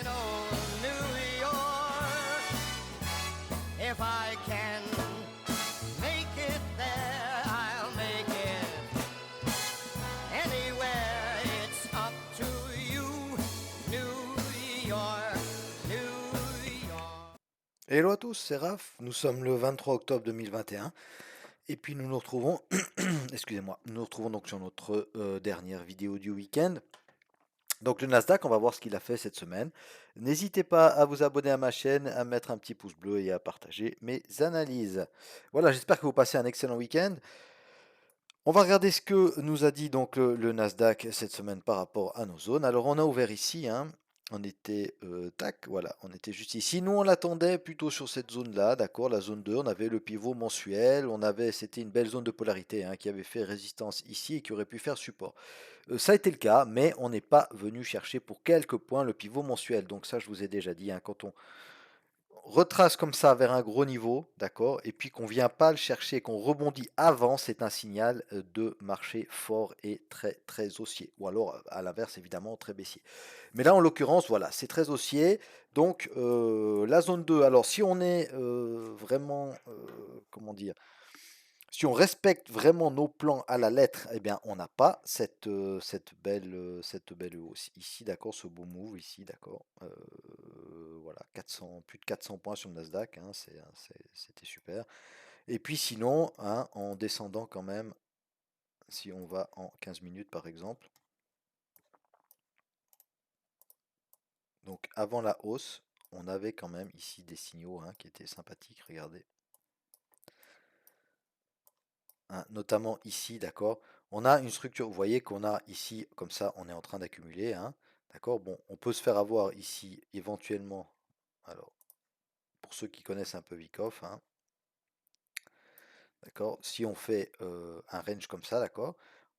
in old New York. If I can make it there, I'll make it anywhere. It's up to you, New York, New York. Hello à tous, c'est Raph. Nous sommes le 23 octobre 2021 et puis nous nous retrouvons, excusez-moi, nous nous retrouvons donc sur notre dernière vidéo du week-end. Donc le Nasdaq, on va voir ce qu'il a fait cette semaine. N'hésitez pas à vous abonner à ma chaîne, à mettre un petit pouce bleu et à partager mes analyses. Voilà, j'espère que vous passez un excellent week-end. On va regarder ce que nous a dit donc le Nasdaq cette semaine par rapport à nos zones. Alors on a ouvert ici, hein, on était tac, voilà, on était juste ici. Nous on l'attendait plutôt sur cette zone-là, d'accord, la zone 2, on avait le pivot mensuel, c'était une belle zone de polarité hein, qui avait fait résistance ici et qui aurait pu faire support. Ça a été le cas, mais on n'est pas venu chercher pour quelques points le pivot mensuel. Donc ça je vous ai déjà dit, hein, quand on retrace comme ça vers un gros niveau, d'accord, et puis qu'on vient pas le chercher, qu'on rebondit avant, c'est un signal de marché fort et très très haussier, ou alors à l'inverse évidemment très baissier. Mais là en l'occurrence, voilà, c'est très haussier, donc la zone 2, alors si on est vraiment, comment dire, si on respecte vraiment nos plans à la lettre, eh bien, on n'a pas cette belle hausse ici, d'accord, ce beau move ici, d'accord. Voilà, 400, plus de 400 points sur le Nasdaq, hein, c'était super. Et puis sinon, hein, en descendant quand même, si on va en 15 minutes par exemple, donc avant la hausse, on avait quand même ici des signaux hein, qui étaient sympathiques, regardez. Hein, notamment ici, d'accord. On a une structure, vous voyez qu'on a ici, comme ça, on est en train d'accumuler, hein, d'accord. Bon, on peut se faire avoir ici, éventuellement, alors, pour ceux qui connaissent un peu Wyckoff, hein, d'accord, si on fait un range comme ça, d'accord,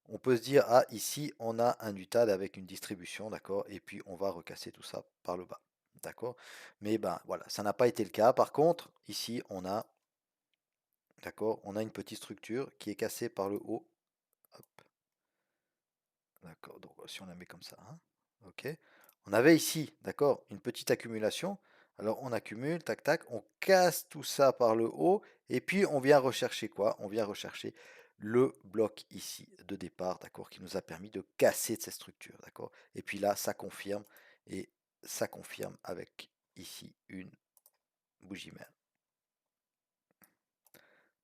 on peut se dire, ah, ici, on a un UTAD avec une distribution, d'accord, et puis on va recasser tout ça par le bas, d'accord. Mais ben, voilà, ça n'a pas été le cas. Par contre, ici, on a, d'accord, on a une petite structure qui est cassée par le haut. Hop. D'accord, donc si on la met comme ça, hein, ok. On avait ici, d'accord, une petite accumulation. Alors on accumule, tac tac, on casse tout ça par le haut, et puis on vient rechercher quoi? On vient rechercher le bloc ici de départ, d'accord, qui nous a permis de casser de cette structure, d'accord. Et puis là, ça confirme, et ça confirme avec ici une bougie mère.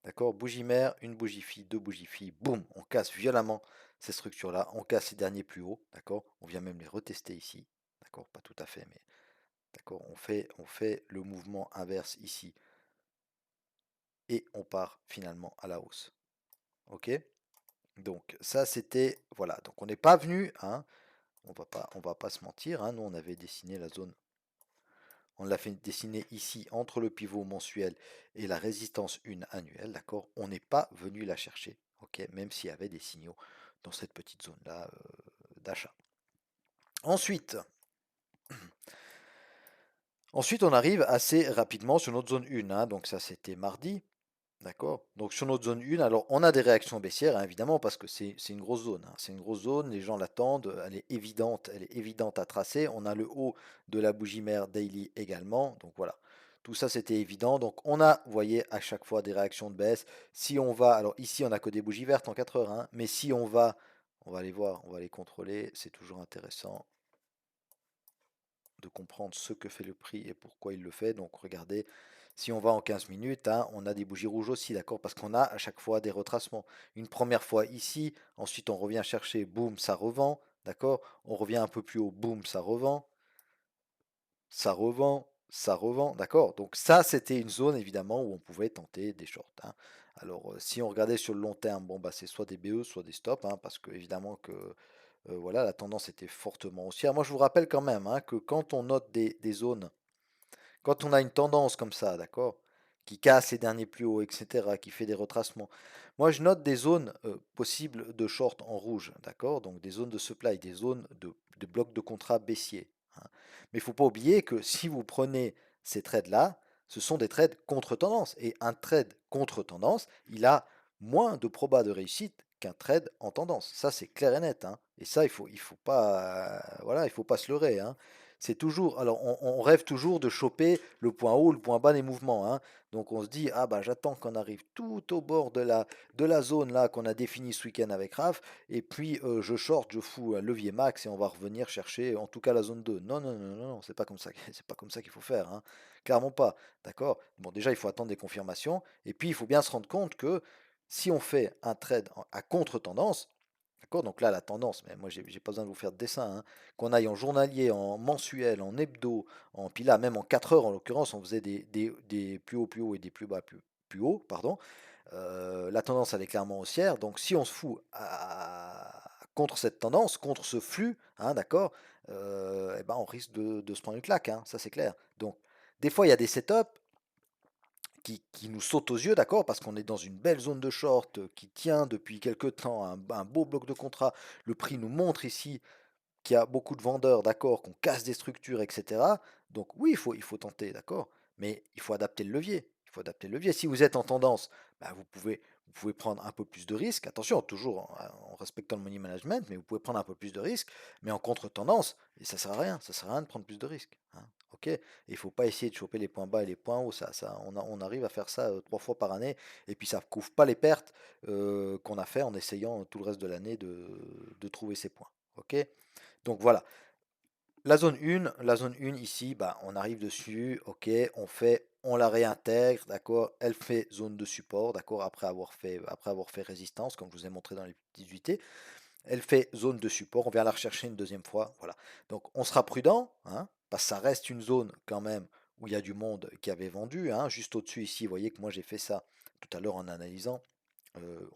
D'accord, bougie mère, une bougie fille, deux bougies filles, boum, on casse violemment ces structures-là, on casse ces derniers plus hauts, d'accord, on vient même les retester ici, d'accord, pas tout à fait, mais d'accord, on fait le mouvement inverse ici, et on part finalement à la hausse, ok. Donc ça c'était, voilà, donc on n'est pas venu, hein, on va pas se mentir, hein, nous on avait dessiné la zone. On l'a fait dessiner ici entre le pivot mensuel et la résistance 1 annuelle, d'accord? On n'est pas venu la chercher, ok? Même s'il y avait des signaux dans cette petite zone-là d'achat. Ensuite, on arrive assez rapidement sur notre zone 1, hein, donc ça c'était mardi. D'accord. Donc sur notre zone 1, alors on a des réactions baissières, hein, évidemment, parce que c'est une grosse zone, hein. C'est une grosse zone, les gens l'attendent, elle est évidente à tracer. On a le haut de la bougie mère daily également. Donc voilà. Tout ça c'était évident. Donc on a, vous voyez, à chaque fois des réactions de baisse. Si on va, alors ici on n'a que des bougies vertes en 4 heures, hein, mais si on va les voir, on va les contrôler, c'est toujours intéressant de comprendre ce que fait le prix et pourquoi il le fait. Donc regardez, si on va en 15 minutes, hein, on a des bougies rouges aussi, d'accord? Parce qu'on a à chaque fois des retracements. Une première fois ici, ensuite on revient chercher, boum, ça revend, d'accord? On revient un peu plus haut, boum, ça revend, ça revend, d'accord? Donc ça, c'était une zone évidemment où on pouvait tenter des shorts, hein. Alors si on regardait sur le long terme, bon bah c'est soit des BE, soit des stops, hein, parce que évidemment que voilà, la tendance était fortement haussière. Moi je vous rappelle quand même hein, que quand on note des zones, quand on a une tendance comme ça, d'accord, qui casse les derniers plus hauts, etc., qui fait des retracements, moi je note des zones possibles de short en rouge, d'accord, donc des zones de supply, des zones de blocs de contrat baissiers, hein. Mais il ne faut pas oublier que si vous prenez ces trades-là, ce sont des trades contre-tendance. Et un trade contre-tendance, il a moins de probas de réussite qu'un trade en tendance. Ça, c'est clair et net, hein. Et ça, il faut pas, voilà, il faut pas se leurrer, hein. c'est toujours, alors on rêve toujours de choper le point haut, le point bas des mouvements, hein. Donc on se dit, ah bah j'attends qu'on arrive tout au bord de la zone là qu'on a définie ce week-end avec Raph, et puis je short, je fous un levier max et on va revenir chercher en tout cas la zone 2. Non, non, non, non, non, c'est pas comme ça, c'est pas comme ça qu'il faut faire, hein. Clairement pas, d'accord? Bon, déjà il faut attendre des confirmations, et puis il faut bien se rendre compte que si on fait un trade à contre-tendance, d'accord? Donc là, la tendance, mais moi, j'ai pas besoin de vous faire de dessin, hein, qu'on aille en journalier, en mensuel, en hebdo, puis là, même en 4 heures, en l'occurrence, on faisait des plus hauts et des plus bas plus hauts, pardon. La tendance, elle est clairement haussière. Donc, si on se fout contre cette tendance, contre ce flux, hein, d'accord, eh ben, on risque de se prendre une claque, hein, ça c'est clair. Donc, des fois, il y a des setups qui nous saute aux yeux, d'accord, parce qu'on est dans une belle zone de short qui tient depuis quelques temps, un beau bloc de contrat. Le prix nous montre ici qu'il y a beaucoup de vendeurs, d'accord, qu'on casse des structures, etc. Donc oui, il faut tenter, d'accord, mais il faut adapter le levier. Il faut adapter le levier. Si vous êtes en tendance, bah, vous pouvez prendre un peu plus de risques. Attention, toujours en respectant le money management, mais vous pouvez prendre un peu plus de risques, mais en contre-tendance, et ça sert à rien. Ça sert à rien de prendre plus de risques, hein. Ok, et il faut pas essayer de choper les points bas et les points hauts. On arrive à faire ça 3 fois par année, et puis ça ne couvre pas les pertes qu'on a fait en essayant tout le reste de l'année de trouver ces points. Ok, donc voilà, la zone 1 ici, bah, on arrive dessus, ok, on la réintègre, d'accord, elle fait zone de support, d'accord, après avoir fait résistance, comme je vous ai montré dans les petites unités, elle fait zone de support, on vient la rechercher une deuxième fois, voilà. Donc on sera prudent, hein, parce que ça reste une zone quand même où il y a du monde qui avait vendu, hein, juste au-dessus ici, vous voyez que moi j'ai fait ça tout à l'heure en analysant,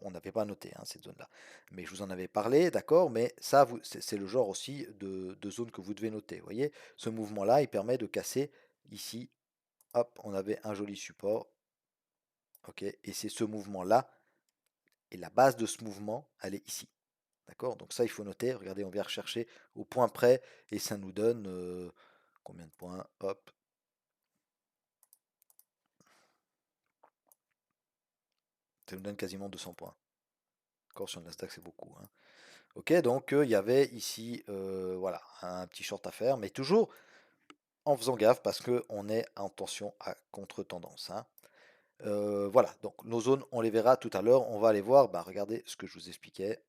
on n'avait pas noté, hein, cette zone-là. Mais je vous en avais parlé, d'accord, mais ça, c'est le genre aussi de zone que vous devez noter. Vous voyez, ce mouvement-là, il permet de casser ici. Hop, on avait un joli support. Ok, et c'est ce mouvement-là, et la base de ce mouvement, elle est ici. D'accord? Donc ça, il faut noter. Regardez, on vient rechercher au point près, et ça nous donne combien de points? Hop. Ça nous donne quasiment 200 points. Encore sur le Nasdaq, c'est beaucoup, hein. Ok, donc il y avait ici voilà, un petit short à faire, mais toujours en faisant gaffe parce qu'on est en tension à contre-tendance, hein. Voilà, donc nos zones, on les verra tout à l'heure. On va aller voir, bah, regardez ce que je vous expliquais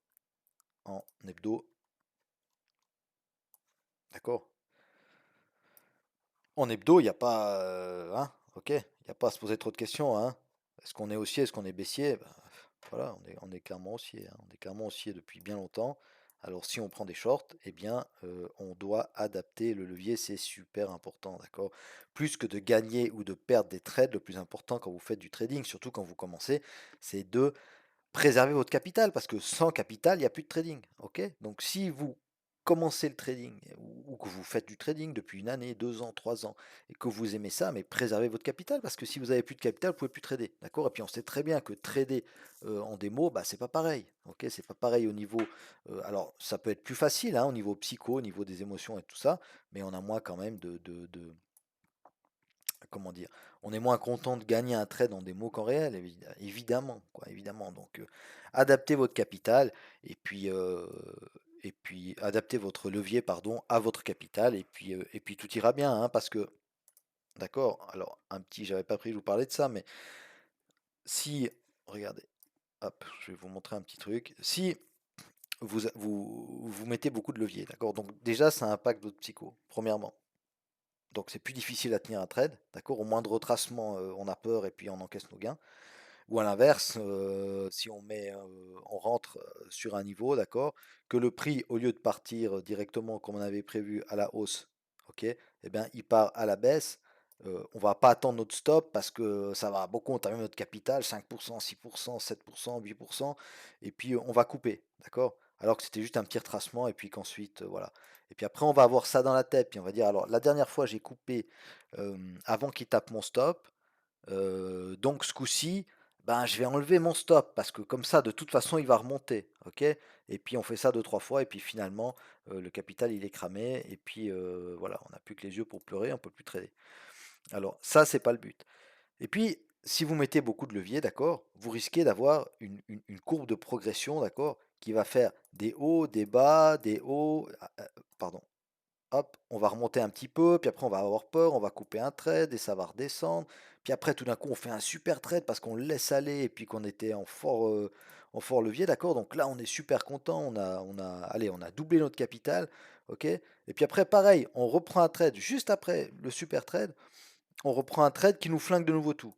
en hebdo. D'accord? En hebdo, il n'y a pas, hein, ok, il n'y a pas à se poser trop de questions, hein. Est-ce qu'on est haussier, est-ce qu'on est baissier? Bah, voilà, on est clairement haussier, hein. On est clairement haussier depuis bien longtemps. Alors si on prend des shorts, eh bien, on doit adapter le levier, c'est super important, d'accord? Plus que de gagner ou de perdre des trades, le plus important quand vous faites du trading, surtout quand vous commencez, c'est de préserver votre capital, parce que sans capital, il n'y a plus de trading. Ok, donc si vous commencez le trading ou que vous faites du trading depuis une année, 2 ans, 3 ans, et que vous aimez ça, mais préservez votre capital, parce que si vous avez plus de capital, vous pouvez plus trader. D'accord? Et puis on sait très bien que trader en démo, bah, c'est pas pareil. Ok, c'est pas pareil au niveau. Alors ça peut être plus facile, hein, au niveau psycho, au niveau des émotions et tout ça, mais on a moins quand même comment dire, on est moins content de gagner un trade en démo qu'en réel, évidemment, quoi, évidemment. Donc, adaptez votre capital, et puis adaptez votre levier, pardon, à votre capital, et puis tout ira bien, hein, parce que, d'accord, alors, j'avais pas pris de vous parler de ça, mais si, regardez, hop, je vais vous montrer un petit truc. Si vous mettez beaucoup de levier, d'accord, donc déjà, ça impacte votre psycho, premièrement. Donc c'est plus difficile à tenir un trade, d'accord? Au moindre retracement, on a peur et puis on encaisse nos gains. Ou à l'inverse, si on rentre sur un niveau, d'accord, que le prix, au lieu de partir directement comme on avait prévu à la hausse, ok, eh bien il part à la baisse. On va pas attendre notre stop parce que ça va beaucoup entamer notre capital, 5%, 6%, 7%, 8%, et puis on va couper, d'accord? Alors que c'était juste un petit retracement, et puis qu'ensuite, voilà. Et puis après, on va avoir ça dans la tête, puis on va dire, alors la dernière fois, j'ai coupé avant qu'il tape mon stop. Donc ce coup-ci, ben, je vais enlever mon stop parce que comme ça, de toute façon, il va remonter. Ok? Et puis on fait ça 2, 3 fois, et puis finalement, le capital il est cramé, et puis voilà, on n'a plus que les yeux pour pleurer, on peut plus trader. Alors ça, c'est pas le but. Et puis, si vous mettez beaucoup de levier, d'accord, vous risquez d'avoir une courbe de progression, d'accord, qui va faire des hauts, des bas, des hauts, pardon, hop, on va remonter un petit peu, puis après on va avoir peur, on va couper un trade et ça va redescendre. Puis après tout d'un coup on fait un super trade parce qu'on le laisse aller et puis qu'on était en fort levier, d'accord? Donc là on est super content, allez, on a doublé notre capital, ok? Et puis après pareil, on reprend un trade juste après le super trade, on reprend un trade qui nous flingue de nouveau tout.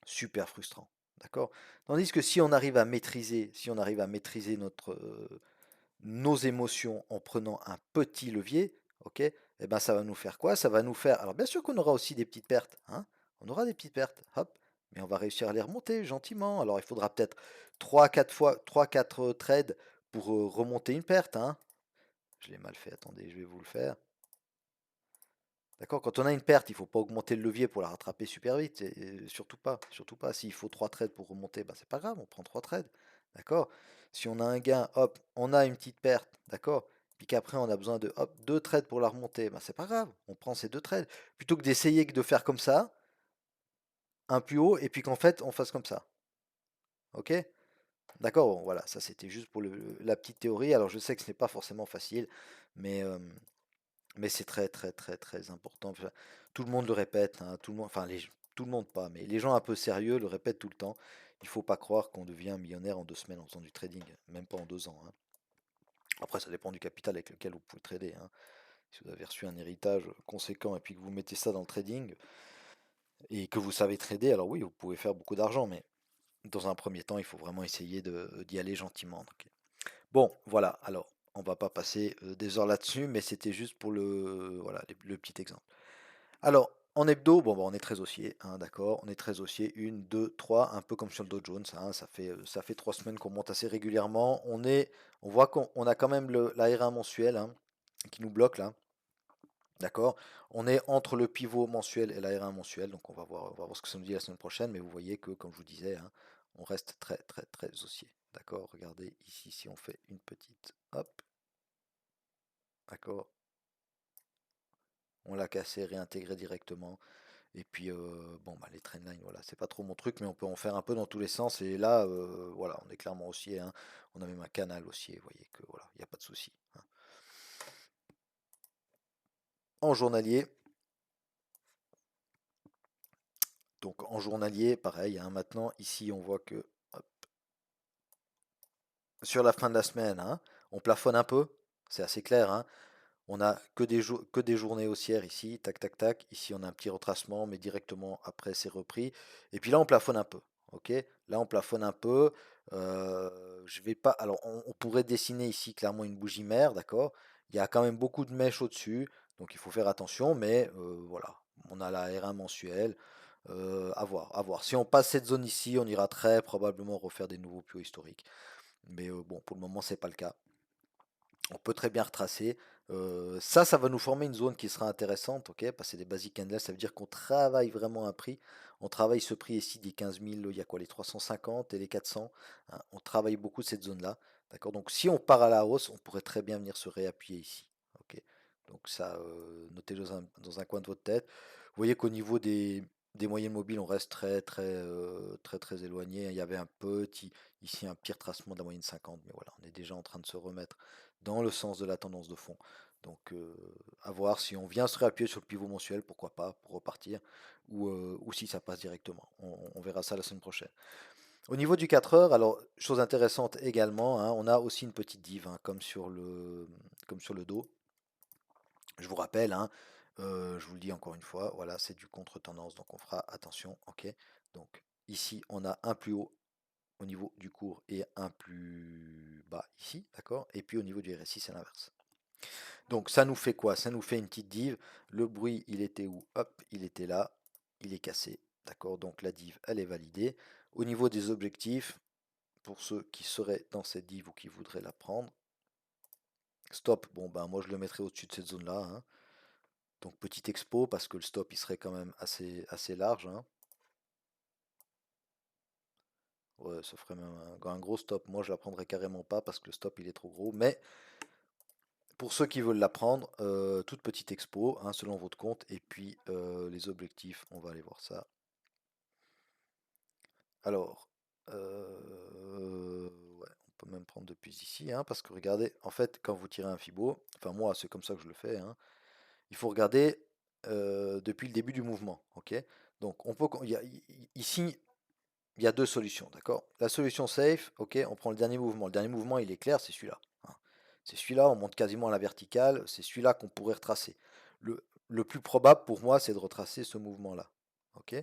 Super frustrant, d'accord? Tandis que si on arrive à maîtriser, si on arrive à maîtriser nos émotions en prenant un petit levier, ok, eh ben ça va nous faire quoi? Ça va nous faire. Alors bien sûr qu'on aura aussi des petites pertes, hein, on aura des petites pertes, hop, mais on va réussir à les remonter gentiment. Alors il faudra peut-être 3 4 trades pour remonter une perte, hein. Je l'ai mal fait, attendez, je vais vous le faire. D'accord? Quand on a une perte, il ne faut pas augmenter le levier pour la rattraper super vite. Surtout pas. Surtout pas. S'il faut 3 trades pour remonter, bah, c'est pas grave, on prend 3 trades. D'accord? Si on a un gain, hop, on a une petite perte, d'accord? Puis qu'après on a besoin de hop, 2 trades pour la remonter, bah, c'est pas grave, on prend ces 2 trades. Plutôt que d'essayer de faire comme ça, un plus haut, et puis qu'en fait on fasse comme ça. Ok? D'accord, bon, voilà, ça c'était juste pour la petite théorie. Alors je sais que ce n'est pas forcément facile, mais c'est très très très très important. Enfin, tout le monde le répète, hein, tout le monde, enfin tout le monde pas, mais les gens un peu sérieux le répètent tout le temps. Il faut pas croire qu'on devient millionnaire en 2 semaines en faisant du trading, même pas en 2 ans, hein. Après, ça dépend du capital avec lequel vous pouvez trader, hein. Si vous avez reçu un héritage conséquent et puis que vous mettez ça dans le trading et que vous savez trader, alors oui, vous pouvez faire beaucoup d'argent, mais dans un premier temps, il faut vraiment essayer d'y aller gentiment. Donc, bon, voilà. Alors, on va pas passer des heures là-dessus, mais c'était juste pour voilà, le petit exemple. Alors, en hebdo, bon, bah, on est très haussier, hein, d'accord, on est très haussier, une, deux, trois, un peu comme sur le Dow Jones, hein, ça fait 3 semaines qu'on monte assez régulièrement. On voit qu'on a quand même la R1 mensuel, hein, qui nous bloque là, d'accord. On est entre le pivot mensuel et la R1 mensuel, donc on va voir ce que ça nous dit la semaine prochaine, mais vous voyez que, comme je vous disais, hein, on reste très très très haussier, d'accord. Regardez ici, si on fait une petite, hop, d'accord, on l'a cassé, réintégré directement. Et puis, bon, bah, les trendlines, voilà, c'est pas trop mon truc, mais on peut en faire un peu dans tous les sens. Et là, voilà, on est clairement haussier, hein. On a même un canal haussier, vous voyez que voilà, il n'y a pas de souci, hein. En journalier, donc en journalier, pareil, hein, maintenant, ici, on voit que hop, sur la fin de la semaine, hein, on plafonne un peu, c'est assez clair, hein. On a que des journées haussières ici, tac, tac, tac. Ici, on a un petit retracement, mais directement après, c'est repris. Et puis là, on plafonne un peu. Ok? Là, on plafonne un peu. Je vais pas. Alors, on pourrait dessiner ici clairement une bougie mère, d'accord? Il y a quand même beaucoup de mèches au-dessus, donc il faut faire attention. Mais voilà, on a la R1 mensuelle. À voir, à voir. Si on passe cette zone ici, on ira très probablement refaire des nouveaux plus hauts historiques. Mais bon, pour le moment, c'est pas le cas. On peut très bien retracer. Ça va nous former une zone qui sera intéressante, ok? Passer des basic candles, ça veut dire qu'on travaille vraiment un prix. On travaille ce prix ici des 15 000, il y a quoi, les 350 et les 400, hein. On travaille beaucoup cette zone-là, d'accord? Donc si on part à la hausse, on pourrait très bien venir se réappuyer ici, ok? Donc ça, notez dans un coin de votre tête. Vous voyez qu'au niveau des moyennes mobiles, on reste très très très très éloigné. Il y avait un petit, ici un petit retracement de la moyenne 50, mais voilà, on est déjà en train de se remettre dans le sens de la tendance de fond. Donc à voir si on vient se réappuyer sur le pivot mensuel, pourquoi pas, pour repartir, ou si ça passe directement. On verra ça la semaine prochaine. Au niveau du 4 heures, alors chose intéressante également, hein, on a aussi une petite div, hein, comme sur le dos. Je vous rappelle, hein, je vous le dis encore une fois, voilà, c'est du contre-tendance, donc on fera attention, ok. Donc ici, on a un plus haut au niveau du cours et un plus bas ici, d'accord. Et puis au niveau du RSI, c'est l'inverse. Donc ça nous fait quoi? Ça nous fait une petite div. Le bruit, il était où? Hop, il était là. Il est cassé. D'accord? Donc la div, elle est validée. Au niveau des objectifs, pour ceux qui seraient dans cette div ou qui voudraient la prendre, stop, bon ben moi je le mettrai au-dessus de cette zone-là, hein. Donc petit expo parce que le stop il serait quand même assez large, hein. Ouais, ça ferait même un gros stop. Moi je la prendrais carrément pas parce que le stop il est trop gros. Mais pour ceux qui veulent la prendre, toute petite expo, hein, selon votre compte. Et puis les objectifs, on va aller voir ça. Alors, ouais, peut même prendre depuis ici, hein, parce que regardez, en fait, quand vous tirez un Fibo, enfin moi, c'est comme ça que je le fais, hein, il faut regarder depuis le début du mouvement, ok? Donc, ici, il y a deux solutions, d'accord? La solution safe, ok, on prend le dernier mouvement. Le dernier mouvement, il est clair, c'est celui-là, hein. C'est celui-là, on monte quasiment à la verticale, c'est celui-là qu'on pourrait retracer. Le plus probable pour moi, c'est de retracer ce mouvement-là, ok?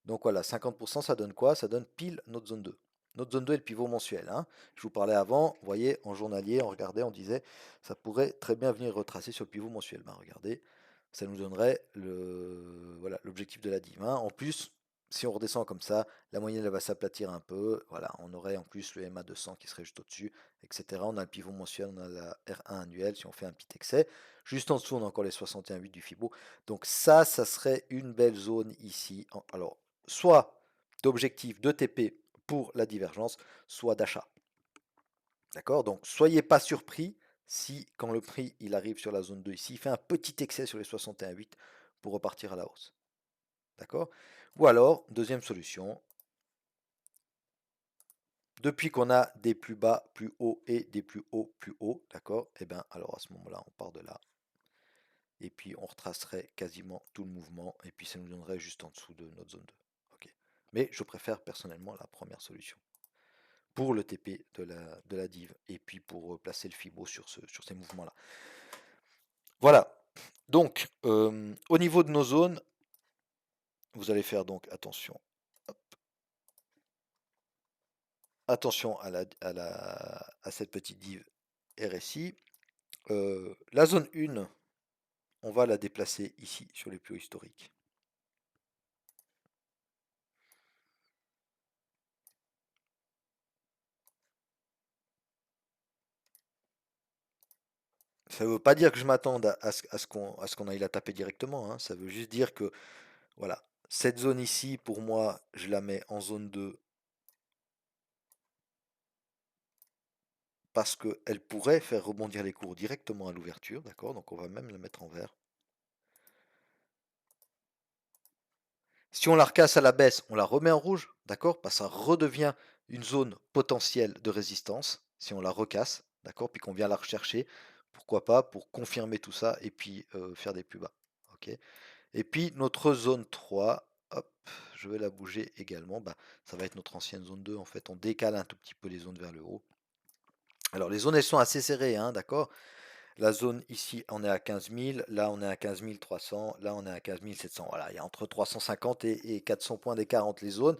Donc voilà, 50%, ça donne quoi? Ça donne pile notre zone 2. Notre zone 2 est le pivot mensuel, hein. Je vous parlais avant, vous voyez, en journalier, on regardait, on disait, ça pourrait très bien venir retracer sur le pivot mensuel. Ben, regardez, ça nous donnerait voilà, l'objectif de la div, hein. En plus, si on redescend comme ça, la moyenne elle va s'aplatir un peu. Voilà, on aurait en plus le MA 200 qui serait juste au-dessus, etc. On a le pivot mensuel, on a la R1 annuelle si on fait un petit excès. Juste en dessous, on a encore les 61,8 du Fibo. Donc ça serait une belle zone ici. Alors, soit d'objectif de TP pour la divergence, soit d'achat. D'accord? Donc, soyez pas surpris si, quand le prix il arrive sur la zone 2 ici, il fait un petit excès sur les 61,8 pour repartir à la hausse. D'accord? Ou alors, deuxième solution, depuis qu'on a des plus bas plus hauts et des plus hauts plus hauts, d'accord? Et bien, alors à ce moment-là, on part de là. Et puis, on retracerait quasiment tout le mouvement. Et puis, ça nous donnerait juste en dessous de notre zone 2. Ok. Mais je préfère personnellement la première solution pour le TP de la div et puis pour placer le Fibo sur ces mouvements-là. Voilà. Donc, au niveau de nos zones, vous allez faire donc attention. Hop. Attention à cette petite div RSI. La zone 1, on va la déplacer ici sur les plus hauts historiques. Ça ne veut pas dire que je m'attende à ce qu'on aille la taper directement, hein. Ça veut juste dire que, voilà, cette zone ici, pour moi, je la mets en zone 2 parce qu'elle pourrait faire rebondir les cours directement à l'ouverture, d'accord? Donc on va même la mettre en vert. Si on la recasse à la baisse, on la remet en rouge, d'accord? Parce que ça redevient une zone potentielle de résistance, si on la recasse, d'accord? Puis qu'on vient la rechercher, pourquoi pas, pour confirmer tout ça et puis faire des plus bas, ok? Et puis notre zone 3, hop, je vais la bouger également, bah, ça va être notre ancienne zone 2, en fait, on décale un tout petit peu les zones vers le haut. Alors les zones, elles sont assez serrées, hein, d'accord? La zone ici, on est à 15 000, là on est à 15 300, là on est à 15 700. Voilà, il y a entre 350 et 400 points d'écart entre les zones.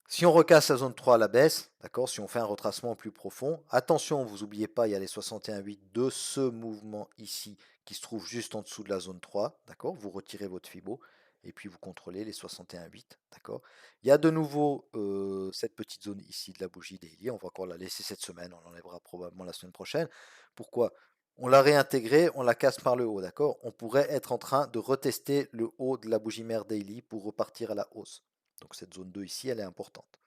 Si on recasse la zone 3 à la baisse, d'accord, si on fait un retracement plus profond, attention, vous n'oubliez pas, il y a les 61,8 de ce mouvement ici qui se trouve juste en dessous de la zone 3, d'accord, vous retirez votre Fibo et puis vous contrôlez les 61,8, d'accord. Il y a de nouveau cette petite zone ici de la bougie daily, on va encore la laisser cette semaine, on l'enlèvera probablement la semaine prochaine. Pourquoi? On l'a réintégrée, on la casse par le haut, d'accord. On pourrait être en train de retester le haut de la bougie mère daily pour repartir à la hausse. Donc cette zone 2 ici, elle est importante.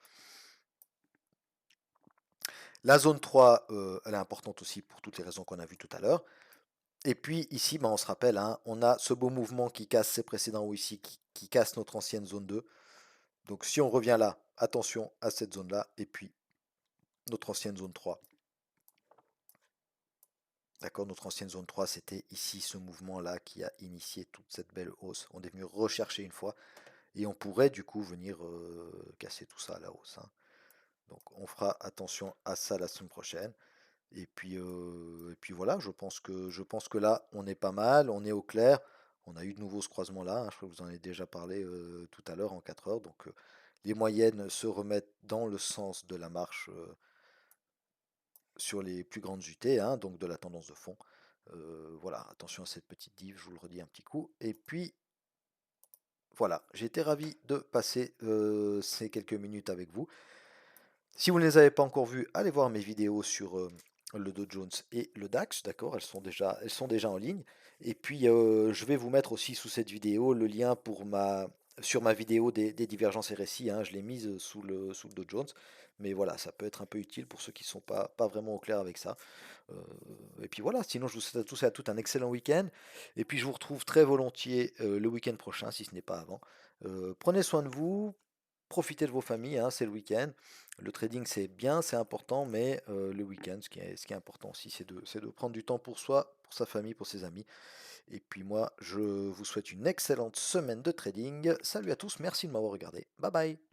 La zone 3, elle est importante aussi pour toutes les raisons qu'on a vues tout à l'heure. Et puis ici, on se rappelle, hein, on a ce beau mouvement qui casse ces précédents hauts ici, qui casse notre ancienne zone 2. Donc si on revient là, attention à cette zone-là, et puis notre ancienne zone 3. D'accord, notre ancienne zone 3, c'était ici ce mouvement-là qui a initié toute cette belle hausse. On est venu rechercher une fois, et on pourrait du coup venir casser tout ça à la hausse, hein. Donc on fera attention à ça la semaine prochaine. Et puis voilà, je pense que là, on est pas mal, on est au clair. On a eu de nouveau ce croisement-là, hein, je crois que vous en avez déjà parlé tout à l'heure en 4 heures. Donc les moyennes se remettent dans le sens de la marche sur les plus grandes UT, hein, donc de la tendance de fond. Voilà, attention à cette petite div, je vous le redis un petit coup. Et puis voilà, j'ai été ravi de passer ces quelques minutes avec vous. Si vous ne les avez pas encore vues, allez voir mes vidéos sur le Dow Jones et le DAX, d'accord, elles sont déjà en ligne. Et puis je vais vous mettre aussi sous cette vidéo le lien sur ma vidéo des divergences RSI, hein, je l'ai mise sous le Dow Jones. Mais voilà, ça peut être un peu utile pour ceux qui ne sont pas vraiment au clair avec ça. Euh, et puis voilà, sinon je vous souhaite à tous et à toutes un excellent week-end. Et puis je vous retrouve très volontiers le week-end prochain, si ce n'est pas avant. Prenez soin de vous, profitez de vos familles, hein, c'est le week-end. Le trading, c'est bien, c'est important, mais le week-end, ce qui est important aussi, c'est de prendre du temps pour soi, pour sa famille, pour ses amis. Et puis moi, je vous souhaite une excellente semaine de trading. Salut à tous, merci de m'avoir regardé. Bye bye.